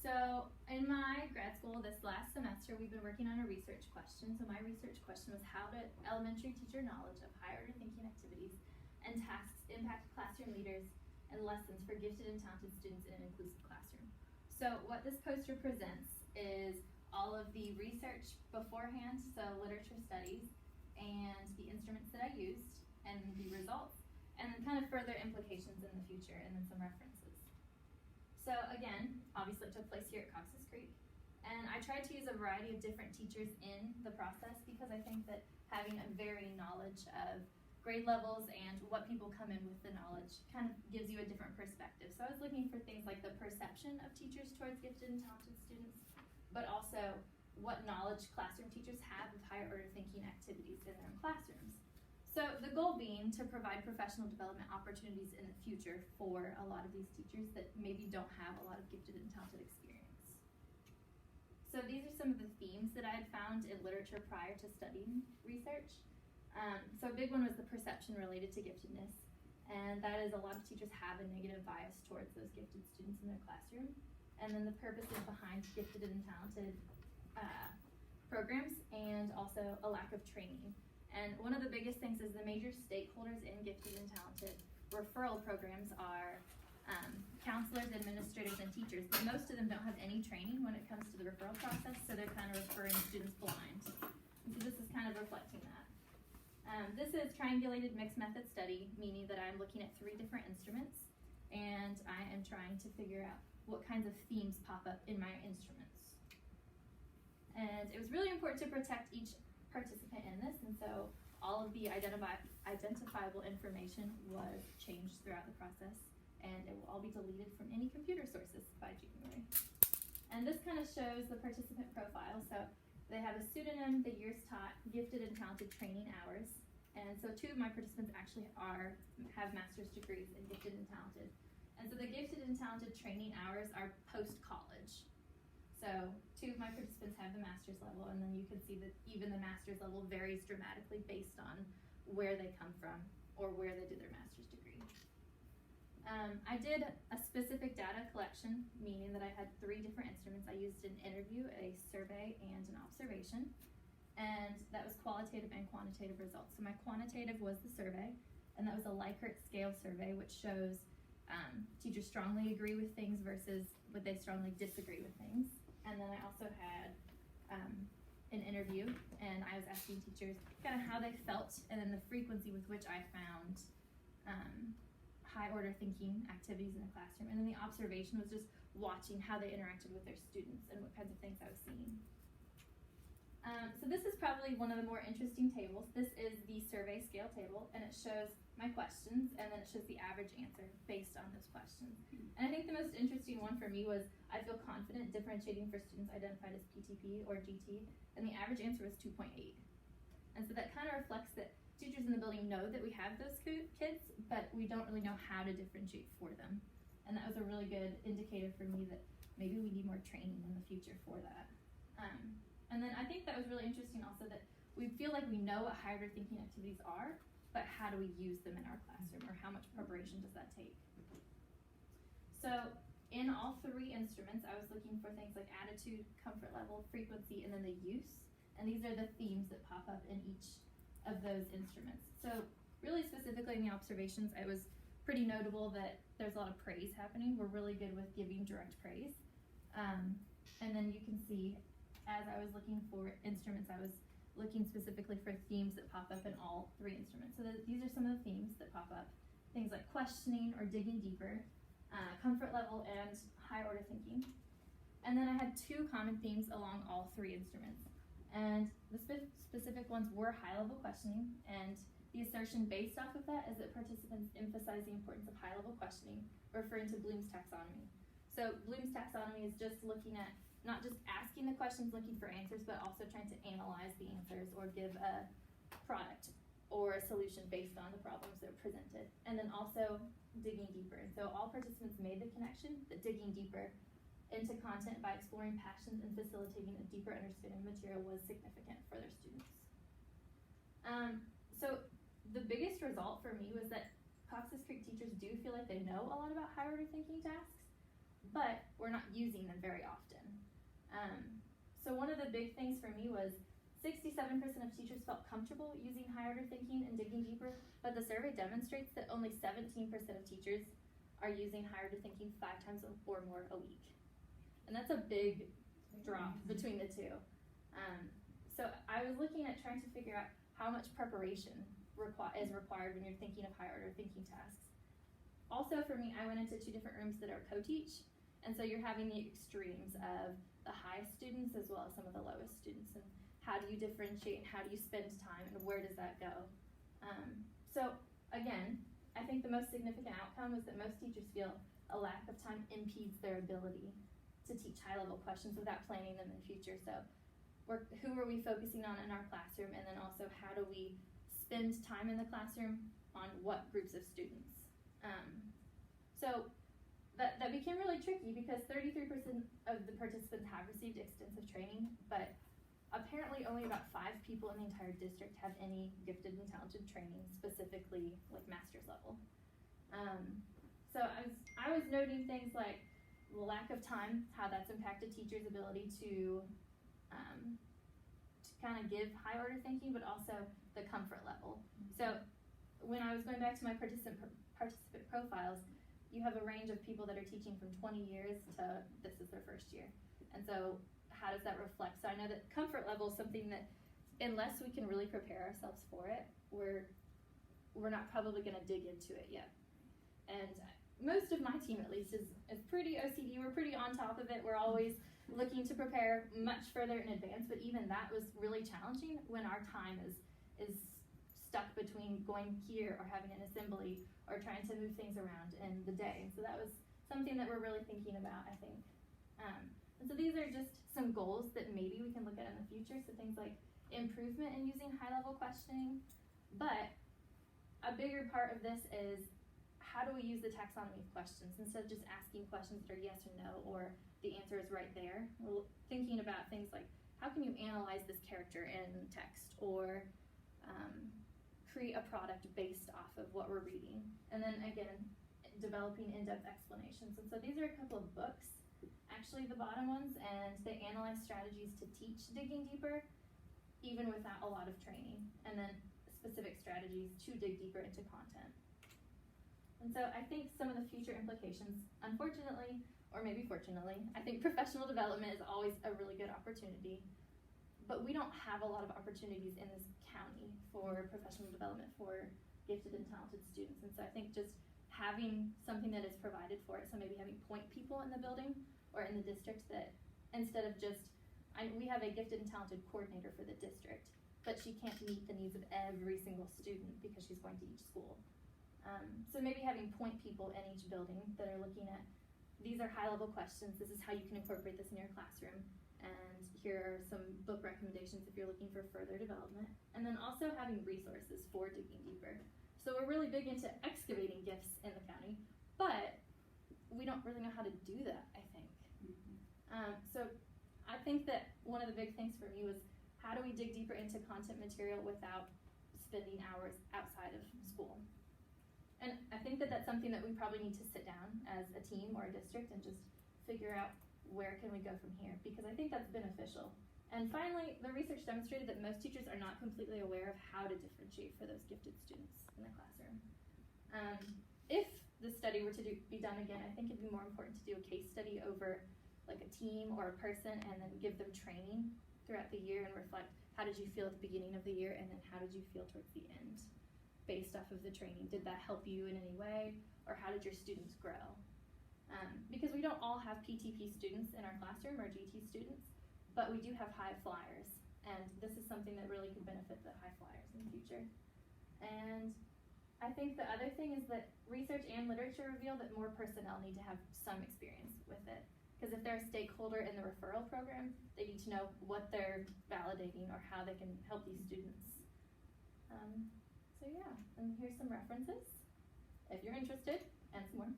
So in my grad school this last semester, we've been working on a research question. So my research question was how did elementary teacher knowledge of higher order thinking activities and tasks impact classroom leaders and lessons for gifted and talented students in an inclusive classroom. So what this poster presents is all of the research beforehand, so literature studies, and the instruments that I used, and the results, and then kind of further implications in the future, and then some references. So again, obviously it took place here at Cox's Creek, and I tried to use a variety of different teachers in the process because I think that having a varying knowledge of grade levels and what people come in with the knowledge kind of gives you a different perspective. So I was looking for things like the perception of teachers towards gifted and talented students, but also what knowledge classroom teachers have of higher order thinking activities in their own classrooms. So the goal being to provide professional development opportunities in the future for a lot of these teachers that maybe don't have a lot of gifted and talented experience. So these are some of the themes that I had found in literature prior to studying research. So a big one was the perception related to giftedness, and that is a lot of teachers have a negative bias towards those gifted students in their classroom. And then the purposes behind gifted and talented programs, and also a lack of training. And one of the biggest things is the major stakeholders in gifted and talented referral programs are counselors, administrators, and teachers. But most of them don't have any training when it comes to the referral process, so they're kind of referring students blind. And so this is kind of reflecting that. This is triangulated mixed method study, meaning that I'm looking at 3 different instruments, and I am trying to figure out what kinds of themes pop up in my instruments. And it was really important to protect each participant in this, and so all of the identifiable information was changed throughout the process, and it will all be deleted from any computer sources by January. And this kind of shows the participant profile. So they have a pseudonym, the years taught, gifted and talented training hours, and so 2 of my participants actually have master's degrees in gifted and talented. And so the gifted and talented training hours are post-college. So 2 of my participants have the master's level, and then you can see that even the master's level varies dramatically based on where they come from or where they did their master's degree. I did a specific data collection, meaning that I had 3 different instruments. I used an interview, a survey, and an observation, and that was qualitative and quantitative results. So my quantitative was the survey, and that was a Likert scale survey, which shows teachers strongly agree with things versus would they strongly disagree with things. And then I also had an interview, and I was asking teachers kind of how they felt and then the frequency with which I found high order thinking activities in the classroom. And then the observation was just watching how they interacted with their students and what kinds of things I was seeing. So this is probably one of the more interesting tables. This is the survey scale table, and it shows my questions, and then it shows the average answer based on those questions. And I think the most interesting one for me was I feel confident differentiating for students identified as PTP or GT, and the average answer was 2.8. And so that kind of reflects that teachers in the building know that we have those kids, but we don't really know how to differentiate for them. And that was a really good indicator for me that maybe we need more training in the future for that. And then I think that was really interesting also that we feel like we know what higher order thinking activities are, but how do we use them in our classroom, or how much preparation does that take? So in all 3 instruments, I was looking for things like attitude, comfort level, frequency, and then the use. And these are the themes that pop up in each of those instruments. So really specifically in the observations, it was pretty notable that there's a lot of praise happening. We're really good with giving direct praise. And then you can see, as I was looking for instruments, I was looking specifically for themes that pop up in all 3 instruments. So these are some of the themes that pop up. Things like questioning or digging deeper, comfort level, and high order thinking. And then I had 2 common themes along all 3 instruments. And the specific ones were high level questioning, and the assertion based off of that is that participants emphasize the importance of high level questioning, referring to Bloom's taxonomy. So Bloom's taxonomy is just looking at not just asking the questions looking for answers, but also trying to analyze the answers or give a product or a solution based on the problems that are presented. And then also digging deeper. And so all participants made the connection that digging deeper into content by exploring passions and facilitating a deeper understanding of material was significant for their students. So the biggest result for me was that Cox's Creek teachers do feel like they know a lot about higher order thinking tasks, but we're not using them very often. So one of the big things for me was 67% of teachers felt comfortable using higher order thinking and digging deeper, but the survey demonstrates that only 17% of teachers are using higher order thinking 5 times or more a week. And that's a big drop between the two. So I was looking at trying to figure out how much preparation is required when you're thinking of higher order thinking tasks. Also for me, I went into 2 different rooms that are co-teach, and so you're having the extremes of the highest students as well as some of the lowest students, and how do you differentiate and how do you spend time and where does that go? So again, I think the most significant outcome is that most teachers feel a lack of time impedes their ability to teach high-level questions without planning them in the future. So who are we focusing on in our classroom, and then also how do we spend time in the classroom on what groups of students? So that became really tricky because 33% of the participants have received extensive training, but apparently only about 5 people in the entire district have any gifted and talented training, specifically like master's level. So I was noting things like the lack of time, how that's impacted teachers' ability to kind of give high order thinking, but also the comfort level. So when I was going back to my participant profiles, you have a range of people that are teaching from 20 years to this is their first year. And so how does that reflect? So I know that comfort level is something that unless we can really prepare ourselves for it, we're not probably going to dig into it yet. And most of my team, at least, is pretty OCD. We're pretty on top of it. We're always looking to prepare much further in advance, but even that was really challenging when our time is stuck between going here or having an assembly or trying to move things around in the day. And so that was something that we're really thinking about, I think. And so these are just some goals that maybe we can look at in the future. So things like improvement in using high-level questioning. But a bigger part of this is how do we use the taxonomy of questions instead of just asking questions that are yes or no or the answer is right there. We're thinking about things like how can you analyze this character in text or create a product based off of what we're reading. And then again, developing in-depth explanations. And so these are a couple of books, actually the bottom ones, and they analyze strategies to teach digging deeper even without a lot of training, and then specific strategies to dig deeper into content. And so I think some of the future implications, unfortunately, or maybe fortunately, I think professional development is always a really good opportunity, but we don't have a lot of opportunities in this county for professional development for gifted and talented students. And so I think just having something that is provided for it, so maybe having point people in the building or in the district that instead of just, we have a gifted and talented coordinator for the district, but she can't meet the needs of every single student because she's going to each school. So maybe having point people in each building that are looking at, these are high-level questions, this is how you can incorporate this in your classroom, and here are some book recommendations if you're looking for further development. And then also having resources for digging deeper. So we're really big into excavating gifts in the county, but we don't really know how to do that, I think. So I think that one of the big things for me was how do we dig deeper into content material without spending hours outside of school? And I think that that's something that we probably need to sit down as a team or a district and just figure out where can we go from here, because I think that's beneficial. And finally, the research demonstrated that most teachers are not completely aware of how to differentiate for those gifted students in the classroom. If the study were to be done again, I think it'd be more important to do a case study over like a team or a person and then give them training throughout the year and reflect how did you feel at the beginning of the year and then how did you feel towards the end based off of the training. Did that help you in any way, or how did your students grow? Because we don't all have PTP students in our classroom or GT students, but we do have high flyers, and this is something that really could benefit the high flyers in the future. And I think the other thing is that research and literature reveal that more personnel need to have some experience with it. Because if they're a stakeholder in the referral program, they need to know what they're validating or how they can help these students. So yeah, and here's some references if you're interested, and some more.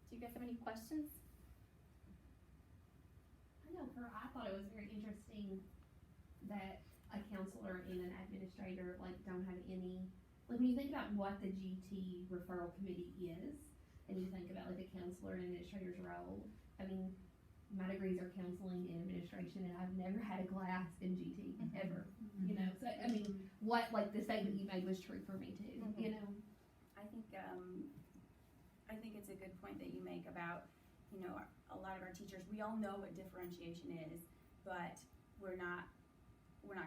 Do you guys have any questions? I thought it was very interesting that a counselor and an administrator don't have any, when you think about what the GT referral committee is, and you think about the counselor and administrator's role, I mean, my degrees are counseling and administration, and I've never had a class in GT, ever, you know, so, I mean, what, like, the statement you made was true for me too, you know? I think it's a good point that you make about, you know, a lot of our teachers, we all know what differentiation is, but we're not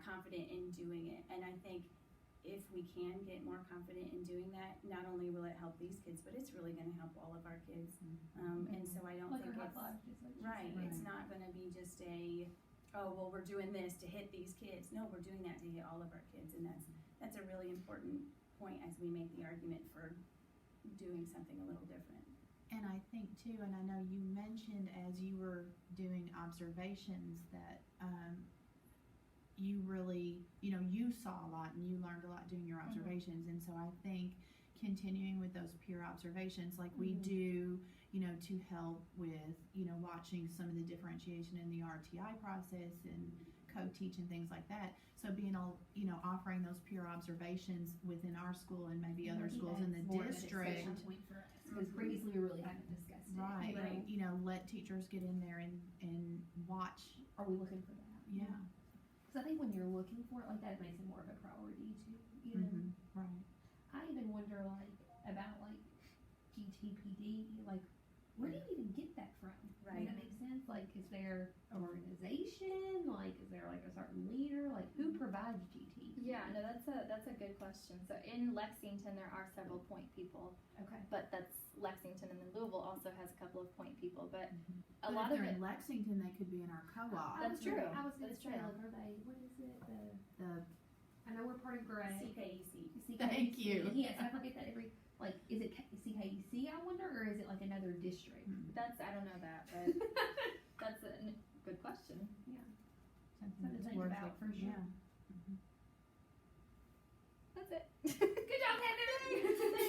confident in doing it. And I think if we can get more confident in doing that, not only will it help these kids, but it's really gonna help all of our kids. And so I don't Like think our it's, high five, just like you right, said. it's not gonna be just oh, well, we're doing this to hit these kids. No, we're doing that to hit all of our kids, and that's a really important point as we make the argument for doing something a little different. And I think too, and I know you mentioned as you were doing observations that you really, you know, you saw a lot and you learned a lot doing your observations. And so I think continuing with those peer observations like we do, you know, to help with, you know, watching some of the differentiation in the RTI process and co-teach and things like that. So being all, you know, offering those peer observations within our school and maybe other schools in the district. Point for us, because previously we really haven't discussed it. Right, You know? you know, let teachers get in there and watch. Are we looking for that? Yeah. Because I think when you're looking for it, like, that makes it more of a priority too, you know? Right. I even wonder, like, about, like, GTPD, like, where do you even get that from? Right. Does that make sense? Like, is there an organization? Like, is there, like, a certain leader? Like, who provides GT? Yeah, no, that's a good question. So in Lexington, there are several point people, Okay. but that's Lexington, and then Louisville also has a couple of point people, but a But lot if of they're it, in Lexington, they could be in our co-op. That's true. I was gonna That's say, true. like, are they, what is it, The I know we're part of Gray. CKEC. Thank you. Yes, I forget that like, is it CKEC, I wonder, or is it like another district? I don't know that, but that's a good question. Something to that's think worth about, it. for sure. Yeah. That's it. Good job, Heather!